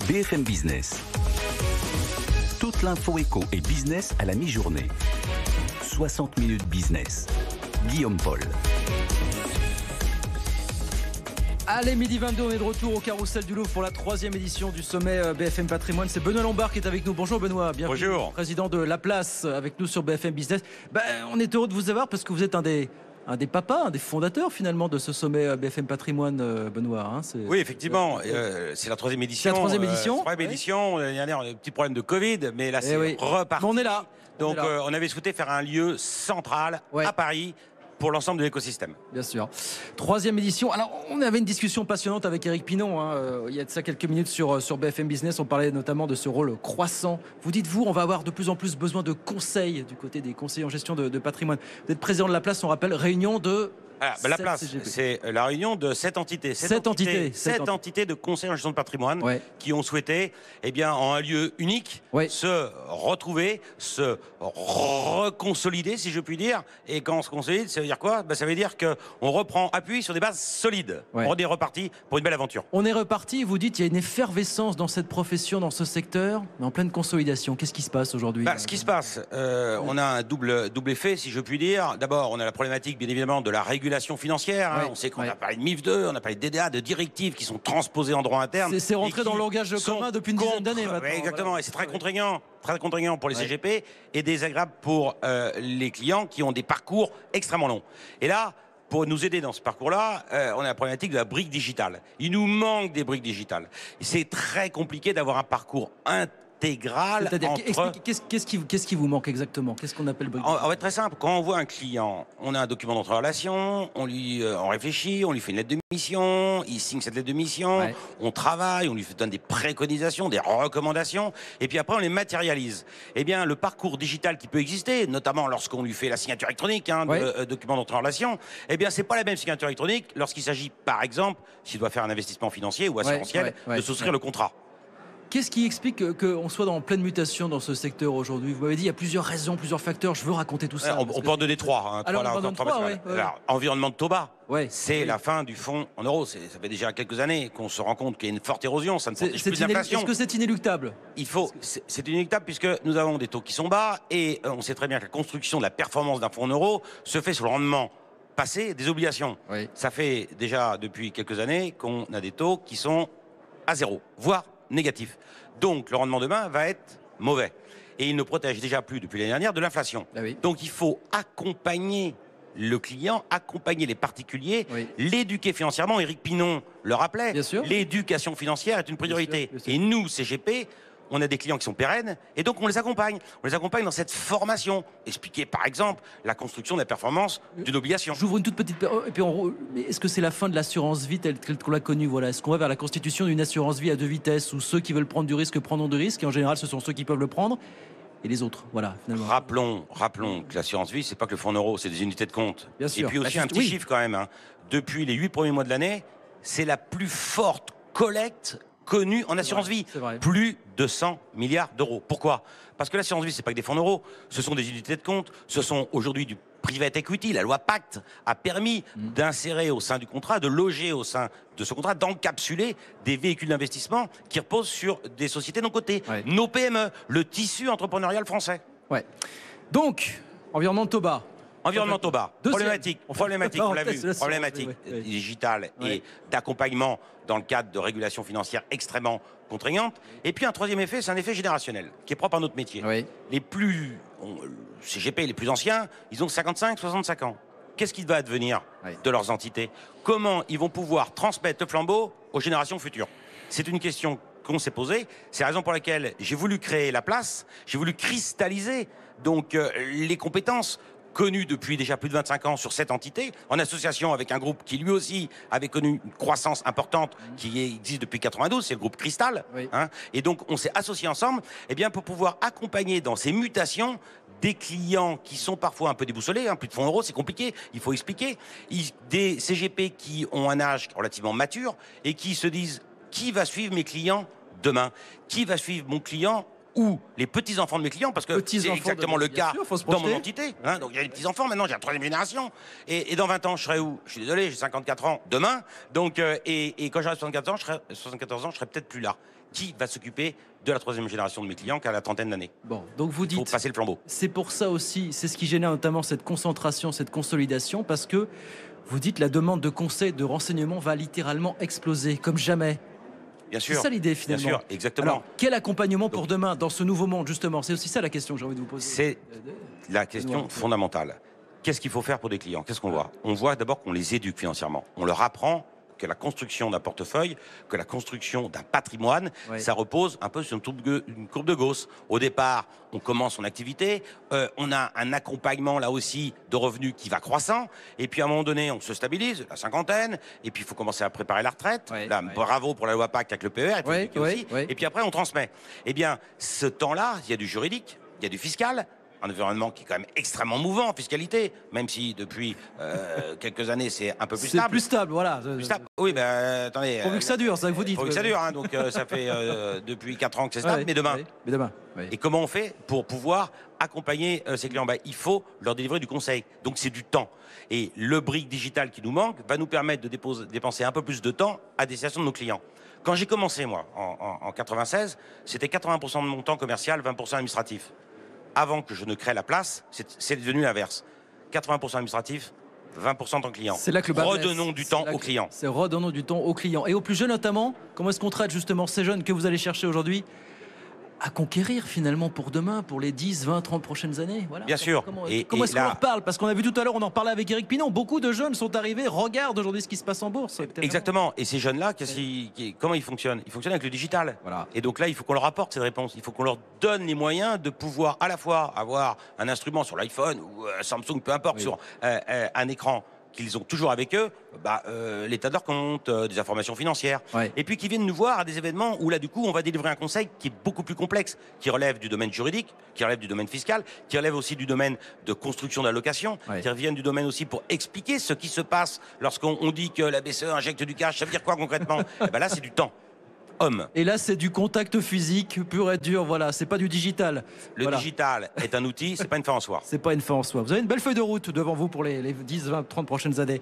BFM Business. Toute l'info éco et business à la mi-journée. 60 minutes business. Guillaume Paul. Allez, midi 22, on est de retour au Carrousel du Louvre pour la 3e édition du sommet BFM Patrimoine. C'est Benoît Lombard qui est avec nous. Bonjour Benoît, bienvenue. Bonjour. Président de La Place avec nous sur BFM Business. On est heureux de vous avoir parce que vous êtes un des papas, un des fondateurs finalement de ce sommet BFM Patrimoine, Benoît. Hein, oui, effectivement, c'est la 3e édition. C'est la 3e édition. 3e édition, l'année dernière, on a eu un petit problème de Covid, mais là c'est reparti. Mais on est là. Donc on avait souhaité faire un lieu central à Paris pour l'ensemble de l'écosystème. Bien sûr. 3e édition. Alors, on avait une discussion passionnante avec Éric Pinon. Il y a de ça quelques minutes sur BFM Business. On parlait notamment de ce rôle croissant. Vous dites-vous, on va avoir de plus en plus besoin de conseils du côté des conseillers en gestion de patrimoine. Vous êtes président de La Place, on rappelle, réunion de... La Place, c'est la réunion de 7 entités. 7 entités de conseils en gestion de patrimoine qui ont souhaité, en un lieu unique, se retrouver, se reconsolider, si je puis dire. Et quand on se consolide, ça veut dire quoi ? Ça veut dire qu'on reprend appui sur des bases solides. On est reparti pour une belle aventure. On est reparti, vous dites, il y a une effervescence dans cette profession, dans ce secteur, mais en pleine consolidation. Qu'est-ce qui se passe aujourd'hui ? Ce qui se passe, on a un double effet, si je puis dire. D'abord, on a la problématique, bien évidemment, de la régulation financière. On sait qu'on a parlé de MIF 2, on a parlé de DDA, de directives qui sont transposées en droit interne. C'est rentré dans le langage commun depuis une dizaine d'années maintenant. Exactement, et c'est très contraignant pour les CGP et désagréable pour les clients qui ont des parcours extrêmement longs. Et là, pour nous aider dans ce parcours-là, on a la problématique de la brique digitale. Il nous manque des briques digitales. C'est très compliqué d'avoir un parcours intégral. C'est-à-dire, qu'est-ce qui vous manque exactement ? Qu'est-ce qu'on appelle brique digitale ? En fait, très simple. Quand on voit un client, on a un document d'entrée en relation, on réfléchit, on lui fait une lettre de mission, il signe cette lettre de mission, on travaille, on lui donne des préconisations, des recommandations, et puis après on les matérialise. Le parcours digital qui peut exister, notamment lorsqu'on lui fait la signature électronique de document d'entrée en relation, c'est pas la même signature électronique lorsqu'il s'agit, par exemple, s'il doit faire un investissement financier ou assurantiel, de souscrire le contrat. Qu'est-ce qui explique qu'on soit en pleine mutation dans ce secteur aujourd'hui ? Vous m'avez dit il y a plusieurs raisons, plusieurs facteurs. Je veux raconter tout ça. On peut en donner 3. Alors, environnement de Toba, c'est la fin du fonds en euros. Ça fait déjà quelques années qu'on se rend compte qu'il y a une forte érosion. Ça ne protège plus l'inflation. Est-ce que c'est inéluctable ? C'est inéluctable puisque nous avons des taux qui sont bas et on sait très bien que la construction de la performance d'un fonds en euros se fait sur le rendement passé des obligations. Ça fait déjà depuis quelques années qu'on a des taux qui sont à zéro, voire négatif. Donc le rendement demain va être mauvais. Et il ne protège déjà plus depuis l'année dernière de l'inflation. Donc il faut accompagner le client, accompagner les particuliers, l'éduquer financièrement. Éric Pinon le rappelait, l'éducation financière est une priorité. Bien sûr. Et nous, CGP, on a des clients qui sont pérennes et donc on les accompagne. On les accompagne dans cette formation. Expliquer par exemple la construction de la performance d'une obligation. J'ouvre une toute petite... Et puis est-ce que c'est la fin de l'assurance vie telle qu'on l'a connue ? Est-ce qu'on va vers la constitution d'une assurance vie à 2 vitesses où ceux qui veulent prendre du risque prendront du risque et en général ce sont ceux qui peuvent le prendre et les autres, finalement. Rappelons que l'assurance vie, c'est pas que le fonds en euros, c'est des unités de compte. Bien sûr. Et puis aussi un petit chiffre quand même. Depuis les 8 premiers mois de l'année, c'est la plus forte collecte connue en assurance vie. Plus de 100 milliards d'euros. Pourquoi ? Parce que l'assurance vie, c'est pas que des fonds en euros. Ce sont des unités de compte. Ce sont aujourd'hui du private equity. La loi Pacte a permis d'insérer au sein du contrat, de loger au sein de ce contrat, d'encapsuler des véhicules d'investissement qui reposent sur des sociétés non cotées. Nos PME, le tissu entrepreneurial français. Donc, environnement de Toba. Environnement Toba, problématique, on l'a vu, problématique digitale et d'accompagnement dans le cadre de régulation financière extrêmement contraignante. Et puis un troisième effet, c'est un effet générationnel qui est propre à notre métier. CGP, les plus anciens, ils ont 55, 65 ans. Qu'est-ce qui va advenir de leurs entités ? Comment ils vont pouvoir transmettre le flambeau aux générations futures ? C'est une question qu'on s'est posée. C'est la raison pour laquelle j'ai voulu créer La Place, j'ai voulu cristalliser donc les compétences connu depuis déjà plus de 25 ans sur cette entité, en association avec un groupe qui lui aussi avait connu une croissance importante qui existe depuis 92, c'est le groupe Cristal. Et donc on s'est associés ensemble pour pouvoir accompagner dans ces mutations des clients qui sont parfois un peu déboussolés, plus de fonds euros, c'est compliqué, il faut expliquer, des CGP qui ont un âge relativement mature et qui se disent qui va suivre mes clients demain, qui va suivre mon client où les petits-enfants de mes clients, parce que c'est exactement le cas dans mon entité, hein, donc il y a les petits-enfants, maintenant j'ai la 3e génération, et dans 20 ans, je serai où? Je suis désolé, j'ai 54 ans demain, donc, et quand j'aurai 74 ans, je serai peut-être plus là. Qui va s'occuper de la 3e génération de mes clients qui a la trentaine d'années? Bon, donc vous dites, il faut passer le flambeau. C'est pour ça aussi, c'est ce qui génère notamment cette concentration, cette consolidation, parce que vous dites la demande de conseils, de renseignements va littéralement exploser, comme jamais. Bien sûr. C'est ça l'idée finalement. Bien sûr, exactement. Alors, quel accompagnement pour demain dans ce nouveau monde, justement? C'est aussi ça la question que j'ai envie de vous poser. C'est la question fondamentale. Qu'est-ce qu'il faut faire pour des clients? Qu'est-ce qu'on voit? On voit d'abord qu'on les éduque financièrement. On leur apprend que la construction d'un portefeuille, que la construction d'un patrimoine, ça repose un peu sur une courbe de Gauss. Au départ, on commence son activité, on a un accompagnement là aussi de revenus qui va croissant, et puis à un moment donné, on se stabilise, la cinquantaine, et puis il faut commencer à préparer la retraite. Là, bravo pour la loi Pacte avec le PER, et puis après on transmet. Eh bien, ce temps-là, il y a du juridique, il y a du fiscal, un environnement qui est quand même extrêmement mouvant en fiscalité, même si depuis quelques années c'est un peu plus stable. C'est plus stable, voilà. Plus stable. Oui, mais attendez. Pourvu que ça dure, c'est ça que vous dites. Pourvu que ça dure, hein, donc ça fait depuis 4 ans que c'est stable, mais demain. Et comment on fait pour pouvoir accompagner ces clients? Il faut leur délivrer du conseil, donc c'est du temps. Et le brick digital qui nous manque va nous permettre de dépenser un peu plus de temps à destination de nos clients. Quand j'ai commencé, moi, en 96, c'était 80% de mon temps commercial, 20% administratif. Avant que je ne crée la place, c'est devenu l'inverse. 80% administratif, 20% temps client. C'est là que le bas blesse. Redonnons du temps aux clients. C'est redonnons du temps aux clients. Et aux plus jeunes notamment, comment est-ce qu'on traite justement ces jeunes que vous allez chercher aujourd'hui à conquérir finalement pour demain, pour les 10, 20, 30 prochaines années? Voilà. Bien sûr. Comment est-ce qu'on leur parle? Parce qu'on a vu tout à l'heure, on en parlait avec Eric Pinon, beaucoup de jeunes sont arrivés, regardent aujourd'hui ce qui se passe en bourse. Exactement. Et ces jeunes-là, comment ils fonctionnent? Ils fonctionnent avec le digital. Voilà. Et donc là, il faut qu'on leur apporte cette réponse. Il faut qu'on leur donne les moyens de pouvoir à la fois avoir un instrument sur l'iPhone ou Samsung, peu importe, sur un écran qu'ils ont toujours avec eux, l'état de leur compte, des informations financières. Et puis qui viennent nous voir à des événements où là, du coup, on va délivrer un conseil qui est beaucoup plus complexe, qui relève du domaine juridique, qui relève du domaine fiscal, qui relève aussi du domaine de construction d'allocation, qui reviennent du domaine aussi pour expliquer ce qui se passe lorsqu'on dit que la BCE injecte du cash. Ça veut dire quoi concrètement? Là, c'est du temps. Et là, c'est du contact physique pur et dur, voilà, c'est pas du digital. Le digital est un outil, c'est pas une fin en soi. C'est pas une fin en soi. Vous avez une belle feuille de route devant vous pour les 10, 20, 30 prochaines années.